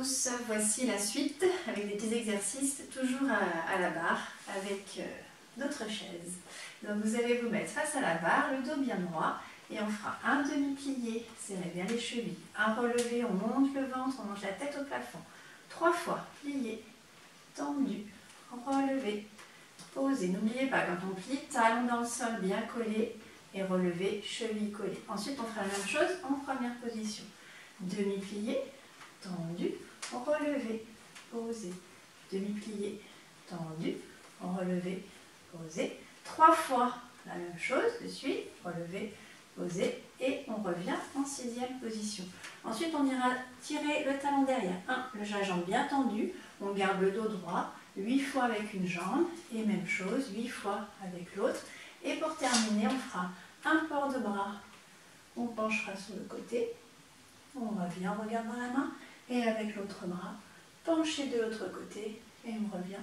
tous, voici la suite avec des petits exercices toujours à la barre avec d'autres chaises. Donc vous allez vous mettre face à la barre, le dos bien droit et on fera un demi-plié, serrez bien les chevilles, un relevé, on monte le ventre, on monte la tête au plafond. 3 fois, plié, tendu, relevé, posé. N'oubliez pas quand on plie, talon dans le sol bien collé et relevé, cheville collée. Ensuite on fera la même chose en première position. Demi-plié, tendu, relevé, posé, demi-plié, tendu, relevé, posé. 3 fois la même chose de suite, relevé, posé et on revient en 6e position. Ensuite on ira tirer le talon derrière. La jambe bien tendue, on garde le dos droit, 8 fois avec une jambe et même chose, 8 fois avec l'autre. Et pour terminer, on fera un port de bras, on penchera sur le côté. On revient, on regarde dans la main et avec l'autre bras, penché de l'autre côté et on revient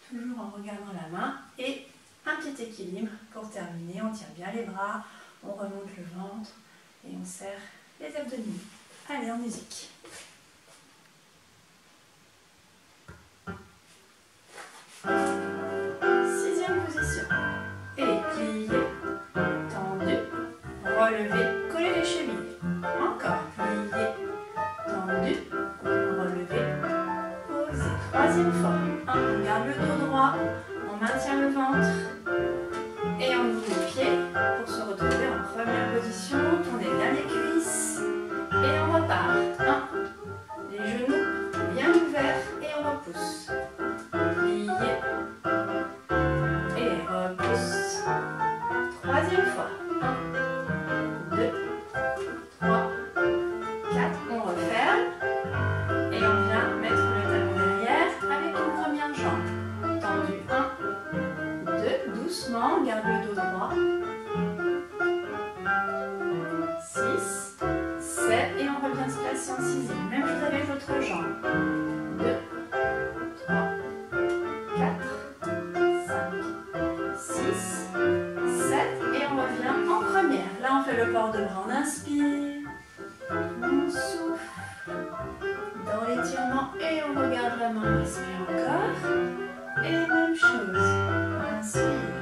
toujours en regardant la main et un petit équilibre pour terminer. On tient bien les bras, on remonte le ventre et on serre les abdominaux. Allez, en musique. Sixième position. Et plié, tendu, relevé, collez les chevilles. Encore, plié, tendu, relevé, posé. 3e fois. On garde le dos droit, on maintient le ventre et on ouvre les pieds pour se retrouver en première position. Tournez bien les cuisses et on repart. 1, les genoux bien ouverts et on repousse. Plié et repousse. 3e fois. 1, 2, 3, 4, on referme et on vient mettre le talon derrière avec une première jambe. Tendu, 1, 2, doucement, on garde le dos droit. 6, 7 et on revient se placer en 6e. Même chose avec l'autre jambe. 2, 3, 4, 5, 6, 7 et on revient en première. Là on fait le port de bras, on inspire, on souffle dans l'étirement et on regarde la main, on respire encore. Et même chose, inspire,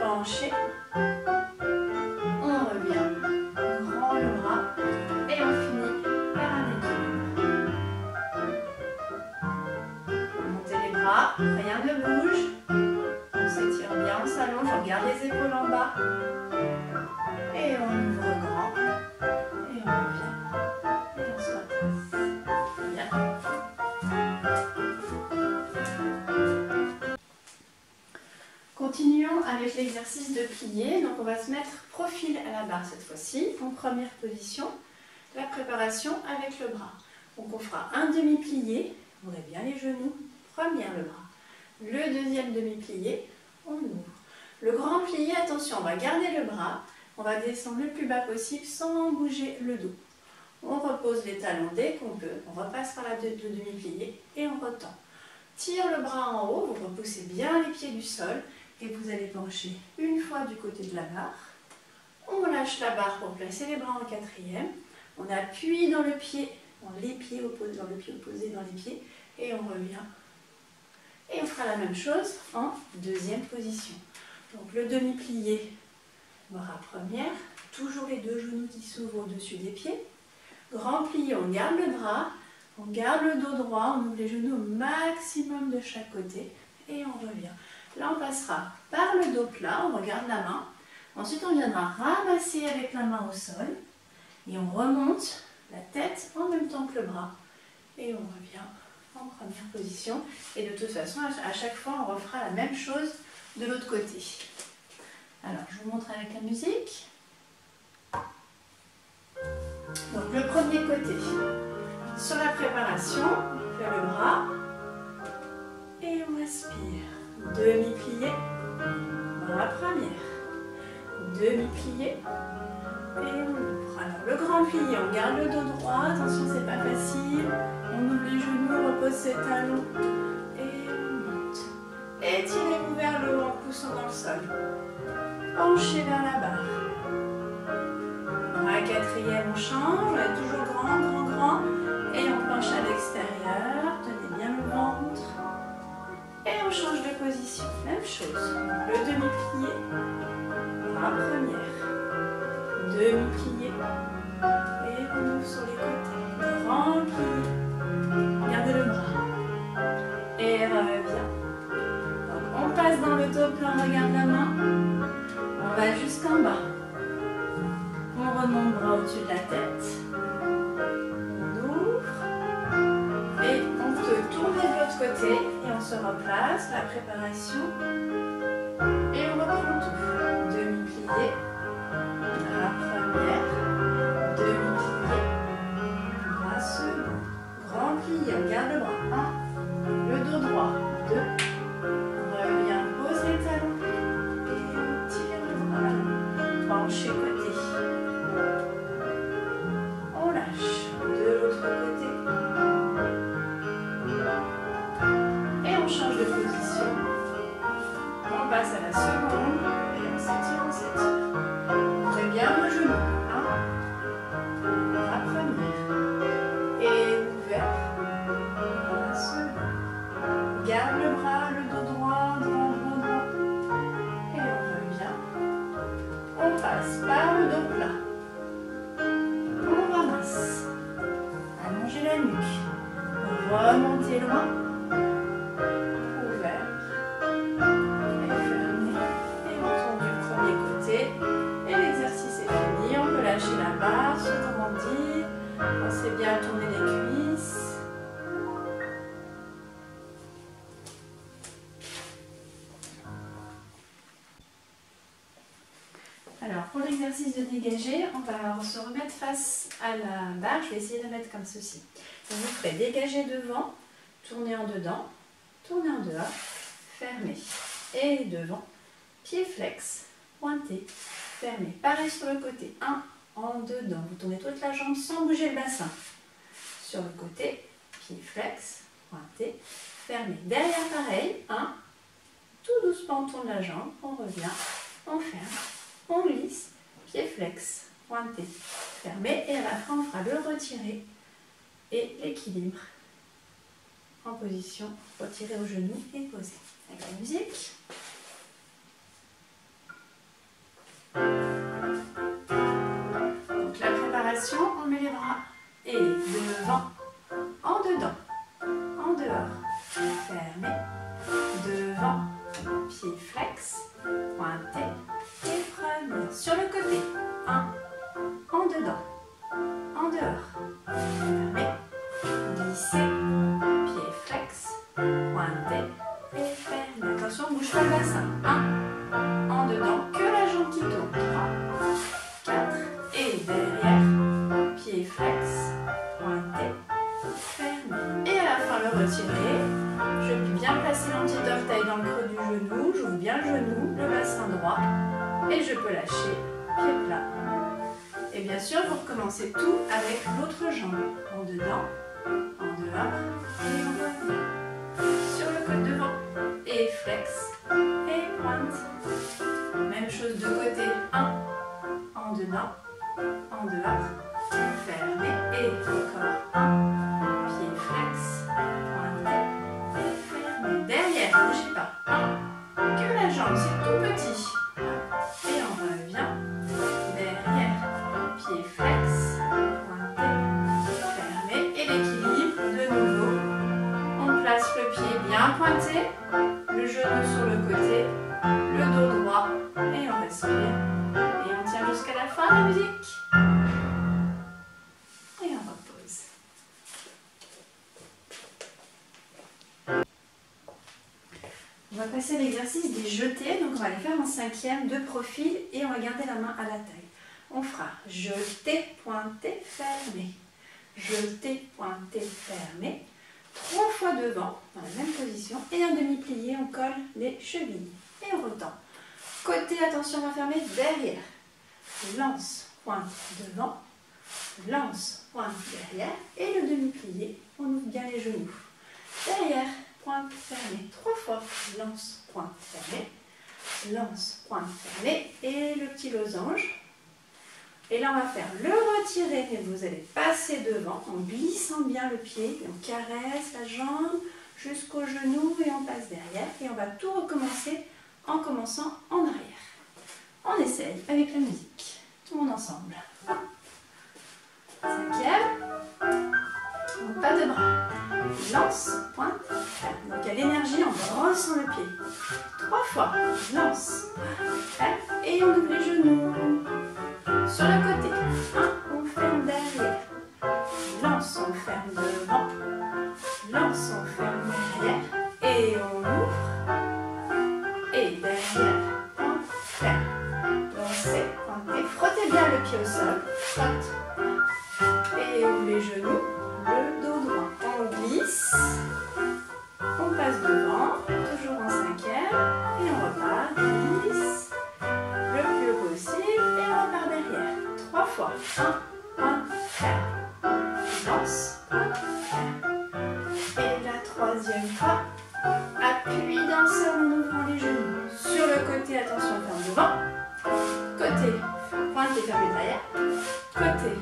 penché, on revient, on rend le bras et on finit par un équilibre. Montez les bras, rien ne bouge, on s'étire bien, on s'allonge, on garde les épaules en bas et on ouvre grand et on revient et on se redresse. Bien. Continuons avec l'exercice de plié. Donc on va se mettre profil à la barre cette fois-ci, en première position. La préparation avec le bras. Donc on fera un demi-plié, ouvrez bien les genoux, première le bras. Le deuxième demi-plié, on ouvre. Le grand plié, attention, on va garder le bras, on va descendre le plus bas possible sans bouger le dos. On repose les talons dès qu'on peut, on repasse par le demi-plié et on retend. Tire le bras en haut, vous repoussez bien les pieds du sol et vous allez pencher une fois du côté de la barre. On lâche la barre pour placer les bras en 4e. On appuie dans le pied, dans les pieds opposés, dans le pied opposé dans les pieds et on revient. Et on fera la même chose en 2e position. Donc le demi-plié, bras première, toujours les 2 genoux qui s'ouvrent au-dessus des pieds. Grand plié, on garde le bras, on garde le dos droit, on ouvre les genoux au maximum de chaque côté et on revient. Là on passera par le dos plat, on regarde la main. Ensuite on viendra ramasser avec la main au sol et on remonte la tête en même temps que le bras. Et on revient en première position. Et de toute façon, à chaque fois, on refera la même chose de l'autre côté. Alors, je vous montre avec la musique. Donc, le premier côté. Sur la préparation, on fait le bras. Et on aspire. Demi-plié. Bras première. Demi-plié. Et on ouvre. Alors, le grand plié, on garde le dos droit. Attention, c'est pas facile. On ouvre les genoux, on repose ses talons et on monte. Étirez-vous vers le haut en poussant dans le sol. Penchez vers la barre. Bras 4e. quatrième, on change, on est toujours grand, grand, grand. Et on penche à l'extérieur, tenez bien le ventre. Et on change de position, même chose. Le demi-plié, bras première, demi-plié. Et on ouvre sur les côtés, grand plié. Gardez le bras. Et revient. Donc on passe dans le dos plan, regarde la main. On va jusqu'en bas. On remonte le bras au-dessus de la tête. On ouvre. Et on peut tourner de l'autre côté. Et on se replace. La préparation. Et on reprend tout. Demi-plié. La première. Demi-plié. La seconde. Grand plié. On garde le bras. 1. Le dos droit. 2. On revient. Pose les talons. Et on tire le bras. Penché côté. On lâche de l'autre côté. Et on change de position. On passe à la seconde. Et on s'étire, on s'étire. Ouvrez bien le genou. La première. Et ouvert. La seconde. Garde le bras, le dos droit, droit, droit, droit. Et on revient. On passe par le dos plat. On ramasse. Allongez la nuque. Remontez loin. Ouvert. Et fermé. Et on tourne du premier côté. Et l'exercice est fini. On peut lâcher la barre, se grandir. Pensez bien à tourner les cuisses. Alors, pour l'exercice de dégager, on va se remettre face à la barre. Je vais essayer de la mettre comme ceci. Donc, vous ferez dégager devant, tourner en dedans, tourner en dehors, fermer. Et devant, pied flex, pointé, fermé. Pareil sur le côté, 1 en dedans. Vous tournez toute la jambe sans bouger le bassin. Sur le côté, pied flex, pointé, fermé. Derrière, pareil, 1. Tout doucement, on tourne la jambe, on revient, on ferme. On glisse, pied flex, pointé, fermé, et à la fin on fera le retirer et l'équilibre en position, retirer au genou et poser. Avec la musique. Donc la préparation, on met les bras et devant, en dedans, en dehors, fermé, devant, pied flex, pointé. Et premier. Sur le côté, 1, en dedans, en dehors, fermé, glissé, pied flex, pointé et fermé. Attention, bouge pas le bassin. 1, en dedans, que la jambe qui tourne. 3, 4 et derrière, pied flex, pointé, fermé. Et à la fin, le retirer. Je vais bien placer mon petit orteil dans le creux du genou. J'ouvre bien le genou, le bassin droit. Et je peux lâcher, pied plat. Et bien sûr, vous recommencez tout avec l'autre jambe. En dedans, en dehors, et on revient. Sur le côté devant, et flex, et pointe. Même chose de côté, 1, en dedans, en dehors, fermé, et encore 1, pied flex, pointé, et fermé. Derrière, ne bougez pas, 1, que la jambe, c'est tout petit. Et on revient derrière, pied flex, pointé, fermé, et l'équilibre de nouveau. On place le pied bien pointé, le genou sur le côté, le dos droit, et on respire. Et on tient jusqu'à la fin de la musique. Et on repose. On va passer à l'exercice des jetés, donc on va les faire en 5e, de profil, et on va garder la main à la taille. On fera jeté, pointé, fermé. Jeté, pointé, fermé. 3 fois devant, dans la même position, et un demi-plié, on colle les chevilles. Et on retend. Côté, attention, on va fermer derrière. Lance, pointe devant. Lance, pointe derrière. Et le demi-plié, on ouvre bien les genoux. Derrière, pointe fermée, 3 fois, lance, pointe fermée, lance, pointe fermée, et le petit losange. Et là, on va faire le retirer, mais vous allez passer devant en glissant bien le pied. Et on caresse la jambe jusqu'au genou et on passe derrière. Et on va tout recommencer en commençant en arrière. On essaye avec la musique. Tout le monde ensemble. 5e. Donc, pas de bras. Lance, pointe, ferme. Donc il y a l'énergie en brossant le pied. 3 fois. Lance, ferme. Et on ouvre les genoux. Sur le côté. 1, on ferme derrière. Lance, on ferme devant. Lance, on ferme derrière. Et on ouvre. Et derrière, on ferme. Lancez, pointez. Frottez bien le pied au sol. Frotte. Et ouvrez les genoux. Le dos droit. On glisse. On passe devant. Toujours en 5e. Et on repart. Glisse. Le plus haut possible. Et on repart derrière. 3 fois. 1, 1, ferme. Lance. 1, ferme. Et la 3e fois. Appuie dans le sol en ouvrant les genoux. Sur le côté, attention, ferme devant. Côté, pointe et ferme derrière. Côté,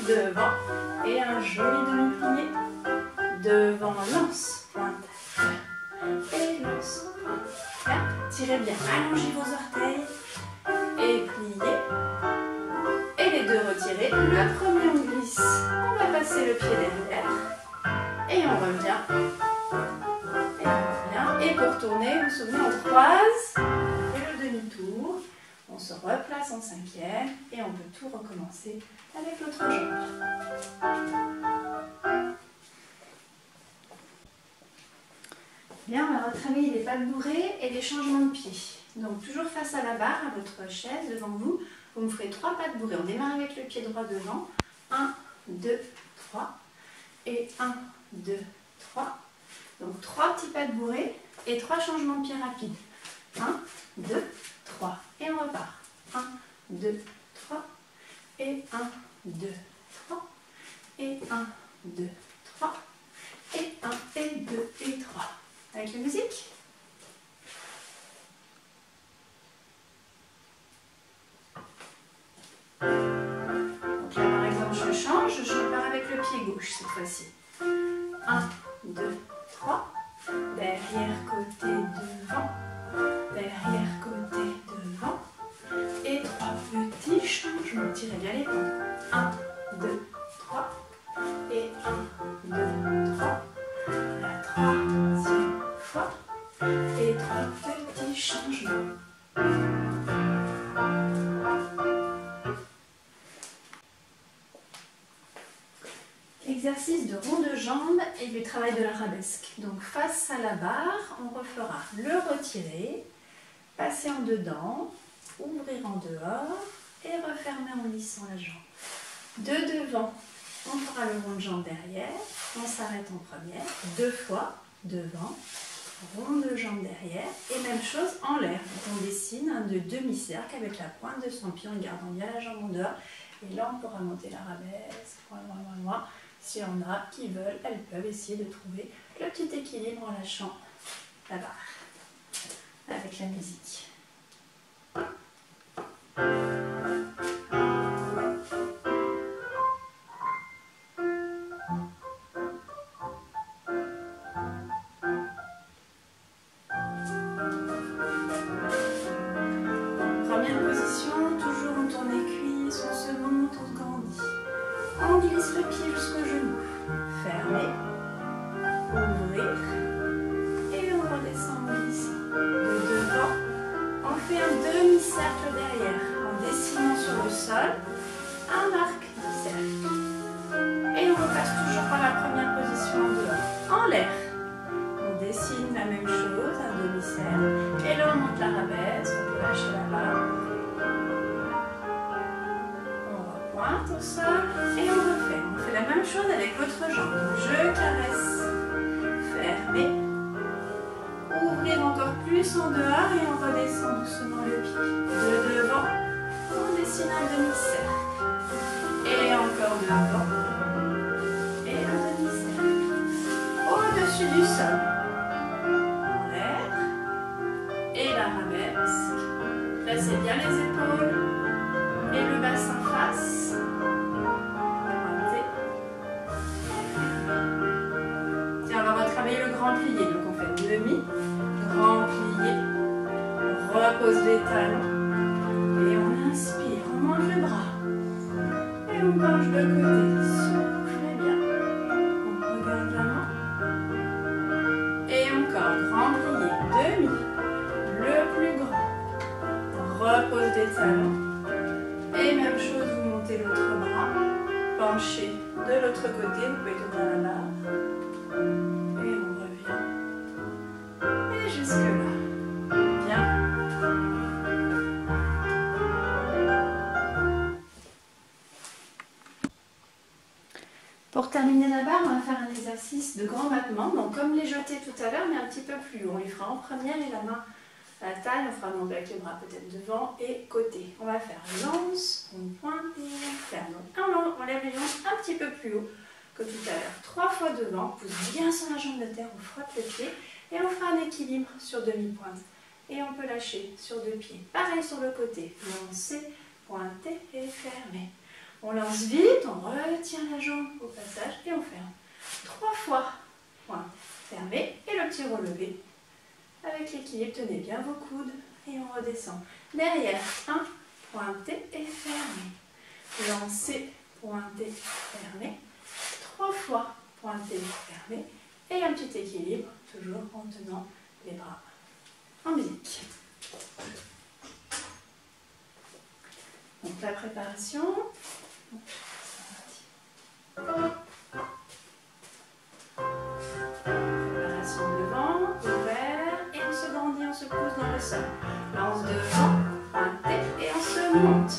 devant. Et un joli demi-plié. Devant, lance, pointe, ferme. Et lance, pointe, ferme. Tirez bien, allongez vos orteils. Et pliez. Et les deux retirez. Le premier, on glisse. On va passer le pied derrière. Et on revient. Et on revient. Et pour tourner, vous vous souvenez, on croise. Et le demi-tour. On se replace en 5e. Et on peut tout recommencer avec l'autre jambe. Bien, on va retravailler les pattes bourrées et les changements de pied. Donc toujours face à la barre, à votre chaise, devant vous, vous me ferez 3 pattes bourrées. On démarre avec le pied droit devant. 1, 2, 3. Et 1, 2, 3. Donc 3 petits pattes bourrées et 3 changements de pied rapides. 1, 2, 3. Et on repart. 1, 2, 3. Et 1, 2, 3. Et 1, 2, 3. Et 1, et 2, et 3. Avec la musique. Donc là par exemple je pars avec le pied gauche cette fois-ci. 1, 2, 3. Derrière, côté, devant. Derrière, côté, devant. Et 3 petits changements. Tirez bien les poings. 1, 2, 3. Et 1, 2, 3. La 3e fois. Et 3 petits changements. Exercice de rond de jambes et du travail de l'arabesque. Donc face à la barre, on refera le retirer, passer en dedans, ouvrir en dehors et refermer en lissant la jambe. De devant, on fera le rond de jambe derrière, on s'arrête en première, 2 fois, devant, rond de jambe derrière et même chose en l'air. Donc on dessine un demi-cercle avec la pointe de son pied en gardant bien la jambe en dehors. Et là on pourra monter l'arabesque, loin. S'il y en a qui veulent, elles peuvent essayer de trouver le petit équilibre en lâchant la barre avec la musique. Première position, toujours on tourne les cuisses, on se monte, on grandit. On glisse le pied jusqu'au genou. Fermez, ouvrir et on redescend en glissant. De devant, on fait un demi-cercle derrière en dessinant sur le sol un arc du cercle. Et on repasse toujours par la première position en dehors. En l'air, on dessine la même chose, un demi-cercle. Et là on monte l'arabesque, on peut lâcher la barre. Pointe au sol et on refait. On fait la même chose avec votre jambe. Je caresse. Fermez. Ouvrir encore plus en dehors et on redescend doucement le pied. De devant, on dessine un demi-cercle. Et encore devant. Et un demi-cercle. Au-dessus du sol. En l'air. Et l'arabesque. Placez bien les épaules et le bassin face. plié. Donc on fait demi, grand plié, on repose les talons et on inspire, on mange le bras et on penche de côté. Soufflez bien, on regarde la main et encore grand plié, demi, le plus grand, repose les talons et même chose, vous montez l'autre bras, penchez de l'autre côté, vous pouvez tourner la barre. Et on revient. Et jusque là. Bien. Pour terminer la barre, on va faire un exercice de grand battement. Donc comme les jetés tout à l'heure, mais un petit peu plus haut. On les fera en première et la main à la taille. On fera donc avec les bras peut-être devant et côté. On va faire lance, on pointe et on ferme. Donc on lève les jambes un petit peu plus haut que tout à l'heure. 3 fois devant, on pousse bien sur la jambe de terre, on frotte le pied et on fera un équilibre sur demi-pointe. Et on peut lâcher sur 2 pieds. Pareil sur le côté, lancer, pointer et fermer. On lance vite, on retient la jambe au passage et on ferme. 3 fois, pointe, fermer et le petit relevé. Avec l'équilibre, tenez bien vos coudes et on redescend. Derrière, 1, pointer et fermer. Lancer, pointer, fermer. 3 fois, pointer, fermer. Et un petit équilibre, toujours en tenant les bras en musique. Donc la préparation. Préparation devant, ouvert, et on se grandit, on se pousse dans le sol. Lance devant, pointer, et on se monte.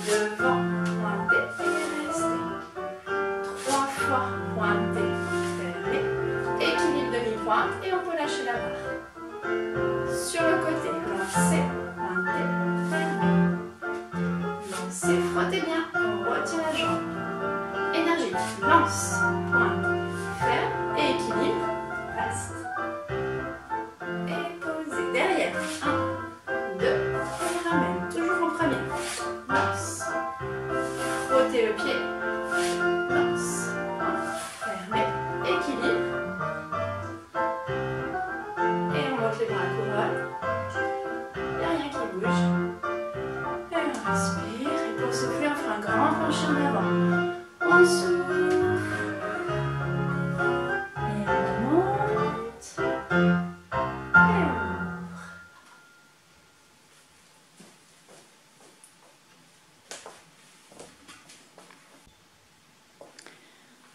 Devant, pointer, et rester. 3 fois, pointer, fermer. Équilibre demi-pointe, et on peut lâcher la barre. Sur le côté, lancer, pointer, fermer. Lancez, frottez bien, on retient la jambe. Énergie, lance, pointe, ferme et équilibre, reste. Et posez. Derrière, 1, 2, et ramène. Toujours en première. Lance. Frottez le pied. Lance. Fermez. Équilibre. Et on monte les bras à couronne. Il n'y a rien qui bouge. Et on respire. Et pour souffler, on fera un grand penché en avant. On souffle. Et on monte. Et on ouvre.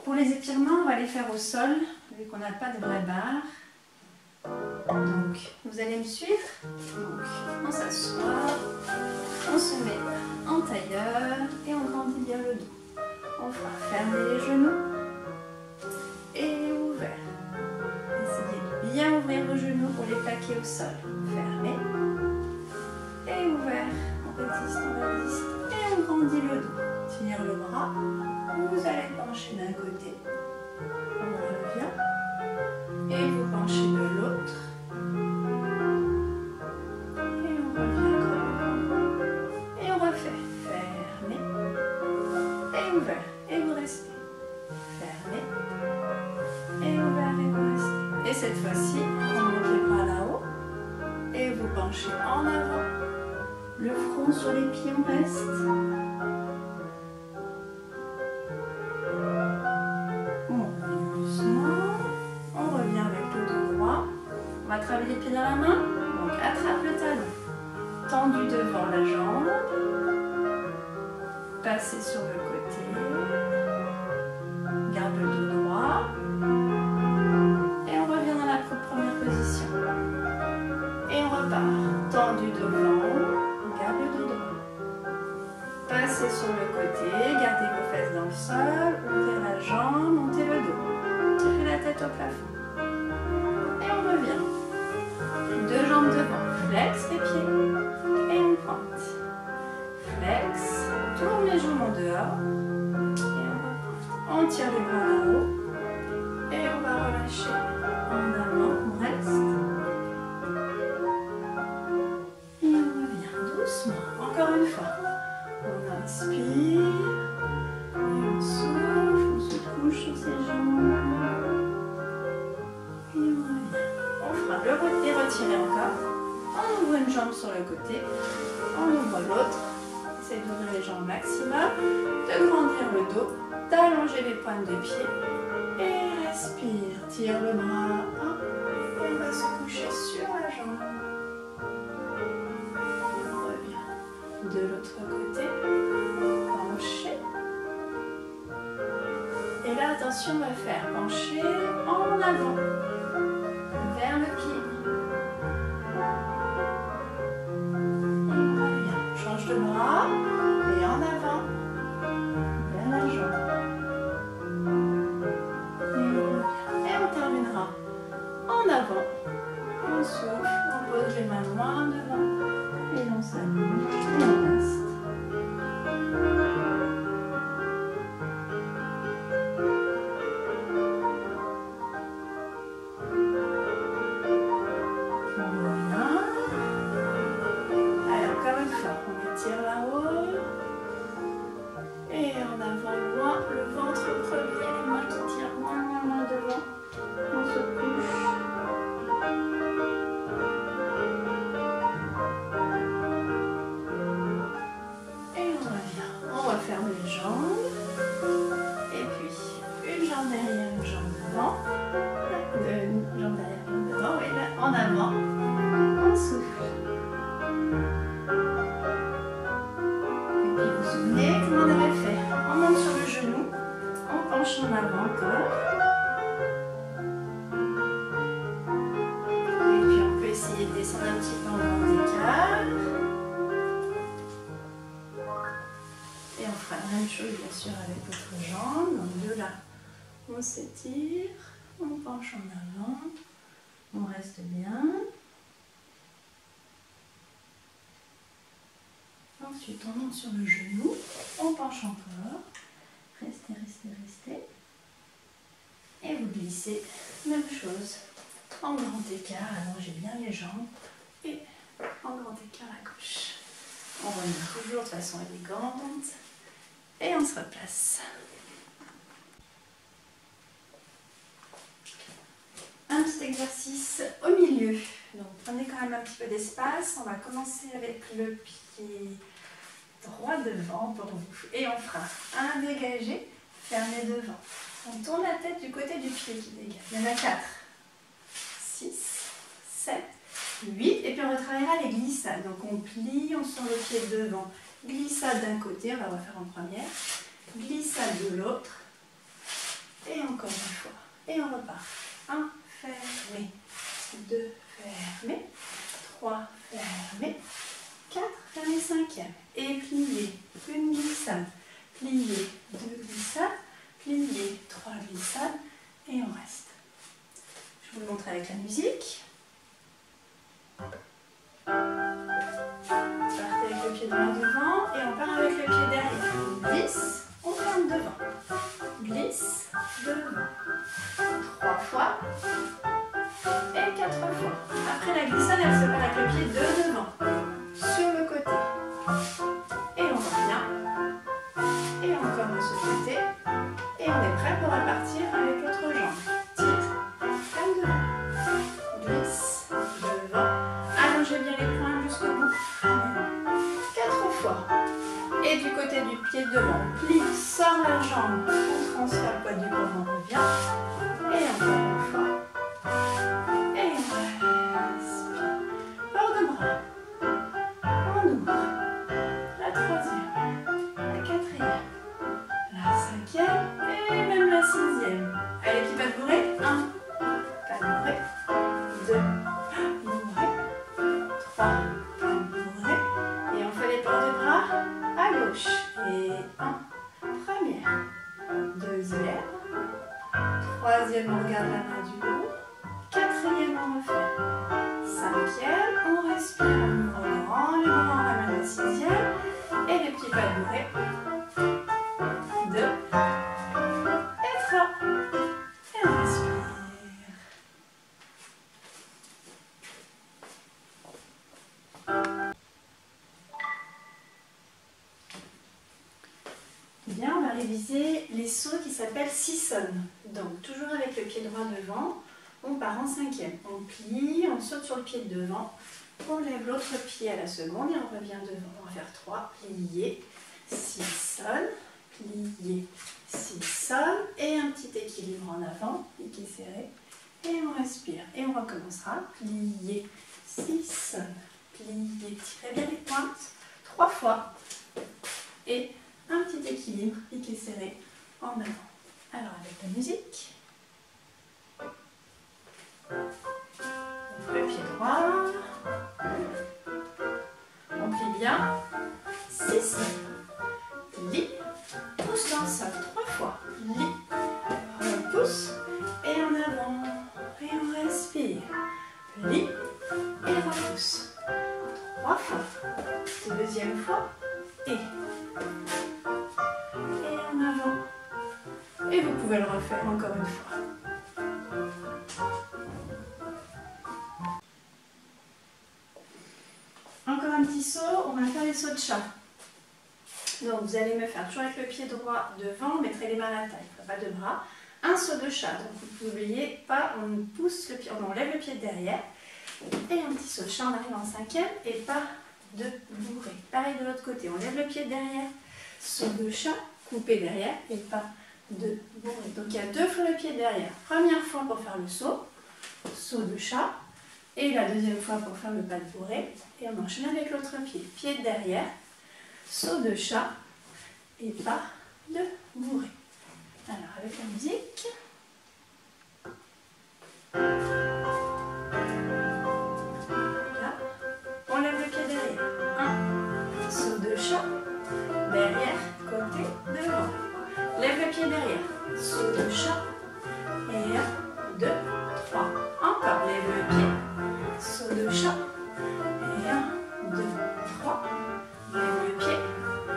Pour les étirements, on va les faire au sol, vu qu'on n'a pas de vraie barre. Donc, vous allez me suivre. Donc, on s'assoit, on se met en tailleur et on grandit bien le dos. On fera fermer les genoux et ouvert. Essayez de bien ouvrir vos genoux pour les plaquer au sol. Fermez et ouvert. On résiste et on grandit le dos. Tenir le bras, vous allez pencher d'un côté. On revient et vous penchez de l'autre. Et on revient encore. Et on refait. Fermez et ouvert. Et vous restez. Fermez. Et ouvert et vous restez. Et cette fois-ci, on monte les bras là-haut. Et vous penchez en avant. Le front sur les pieds, on reste. On revient doucement. On revient avec le dos droit. On va travailler les pieds dans la main. Donc attrape le talon. Tendu devant la jambe. Passez sur le côté. Garde le dos droit. Et on revient dans la première position. Et on repart. Tendu devant. Garde le dos droit. Passez sur le côté. Gardez vos fesses dans le sol. Ouvrez la jambe. Montez le dos. Tirez la tête au plafond. Et on revient. 2 jambes devant. Flex les pieds. Et on pointe. Flex. Tourne les jambes en dehors. Et on repointe. On tire les bras là-haut. Et on va relâcher en avant. On reste. Et on revient doucement. Encore une fois. On inspire. Et on souffle. On se couche sur ses jambes. Et étirer encore. On ouvre une jambe sur le côté, on ouvre l'autre. Essayez d'ouvrir les jambes maximum, de grandir le dos, d'allonger les pointes de pied. Et respire, tire le bras. Et on va se coucher sur la jambe. On revient de l'autre côté, pencher. Et là, attention, on va faire pencher en avant, vers le pied. Et on revient, change de bras, et en avant, vers la jambe. Et on revient. Et on terminera en avant. On souffle, on pose les mains loin devant, et on s'allonge, et on reste. Ferme les jambes. Et puis, une jambe derrière, une jambe devant. Une jambe derrière, une devant. Et là, en avant, on souffle. Et puis, vous vous souvenez comment on avait fait? On monte sur le genou, on penche en avant encore. Et puis, on peut essayer de descendre un petit peu en grand écart. La même chose bien sûr avec l'autre jambe, donc de là on s'étire, on penche en avant, on reste bien. Ensuite on monte sur le genou, on penche encore, restez, restez, restez. Et vous glissez, même chose, en grand écart, allongez bien les jambes et en grand écart à gauche. On revient toujours de façon élégante. Et on se replace. Un petit exercice au milieu. Donc prenez quand même un petit peu d'espace. On va commencer avec le pied droit devant pour vous. Et on fera un dégagé, fermé devant. On tourne la tête du côté du pied qui dégage. Il y en a 4, 6, 7, 8. Et puis on retravaillera les glissades. Donc on plie, on sort le pied devant. Glissade d'un côté, on va refaire en première, glissade de l'autre, et encore une fois, et on repart. 1, fermé, 2, fermé, 3, fermé, 4, fermé, 5e, et plié, une glissade, plié, 2 glissades, plié, 3 glissades, et on reste. Je vous le montre avec la musique. Partez avec le pied droit devant et on part avec le pied derrière. Glisse, on ferme devant. Glisse, devant. 3 fois et 4 fois. Après la glissade, elle se part avec le pied de devant. Sur le côté. Et on revient. Et encore de ce côté. Et on est prêt pour repartir avec l'autre jambe. Tire, ferme devant. Glisse, devant. Allongez bien les poings jusqu'au bout. 4 fois. Et du côté du pied devant, on plie, sort la jambe, on transfère le poids du corps, on revient. Et encore une fois. Et on respire. Port de bras. On ouvre. La 3e. La 4e. La 5e. Et même la 6e. Allez, petit pas de bourrée. 1. Pas de bourrée. 2. À gauche. Et 1, première, 2e, 3e, on regarde la main du haut, 4e, on refait, 5e, on respire, on ouvre grand, les bras, on ramène la 6e, et les petits pas de bourrée, 2, et 3, et on respire. Bien, on va réviser les sauts qui s'appellent Sisson. Donc, toujours avec le pied droit devant, On part en cinquième. On plie, on saute sur le pied de devant. On lève l'autre pied à la seconde et on revient devant. On va faire 3 pliés, 6 sol, plié, 6 sol et un petit équilibre en avant, piqué serré et on respire. Et on recommencera, plié, 6 sol, plié, tirez bien les pointes, 3 fois et un petit équilibre, piqué serré en avant. Alors avec la musique, le pied droit, on plie bien, 6, plie, pousse dans le sol 3 fois, plie, repousse et en avant, et on respire, plie et repousse, 3 fois, deuxième fois, et en avant, et vous pouvez le refaire encore une fois. Encore un petit saut, on va faire les sauts de chat. Donc vous allez me faire toujours avec le pied droit devant, vous mettrez les mains à la taille, pas de bras. Un saut de chat, donc vous n'oubliez pas, on pousse le pied, on enlève le pied de derrière. Et un petit saut de chat, on arrive en cinquième et pas de bourrée. Pareil de l'autre côté, on lève le pied de derrière, saut de chat, coupé derrière et pas de bourrée. Donc il y a 2 fois le pied de derrière. Première fois pour faire le saut, saut de chat. Et la deuxième fois pour faire le pas de bourrée. Et on enchaîne avec l'autre pied. Pied de derrière, saut de chat et pas de bourrée. Alors avec la musique. Là, on lève le pied derrière. 1, saut de chat, derrière, côté, devant. Lève le pied derrière, saut de chat et 1, 2, 3. Encore, lève le pied. Saut de chat, et 1, 2, 3, lève le pied,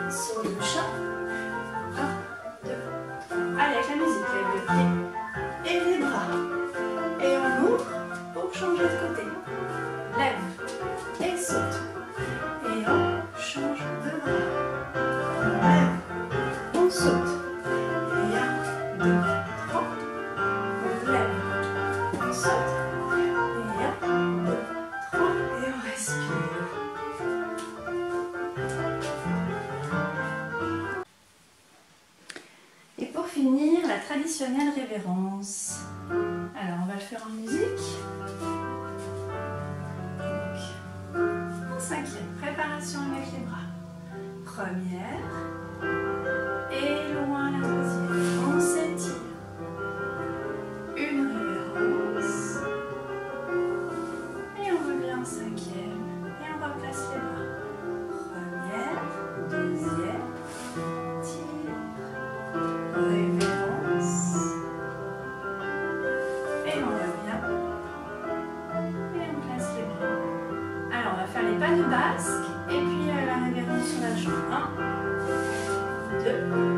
saut de chat, 1, 2, 3. Allez, avec la musique, lève le pied et les bras. Et on ouvre pour changer de côté. Lève et saute. Et on change de bras. On lève, on saute. Et 1, 2, 3, on lève, on saute. Et pour finir, la traditionnelle révérence. Alors, on va le faire en musique. Donc, en cinquième, préparation avec les bras. Première, et loin la deuxième. On s'étire. Une révérence. Et on revient en cinquième. Et on replace les bras. Première, deuxième, tire. Révérence. Et on revient. Et on place les bras. Alors on va faire les pas de basque. Et puis la révérence sur la jambe. 1, 2,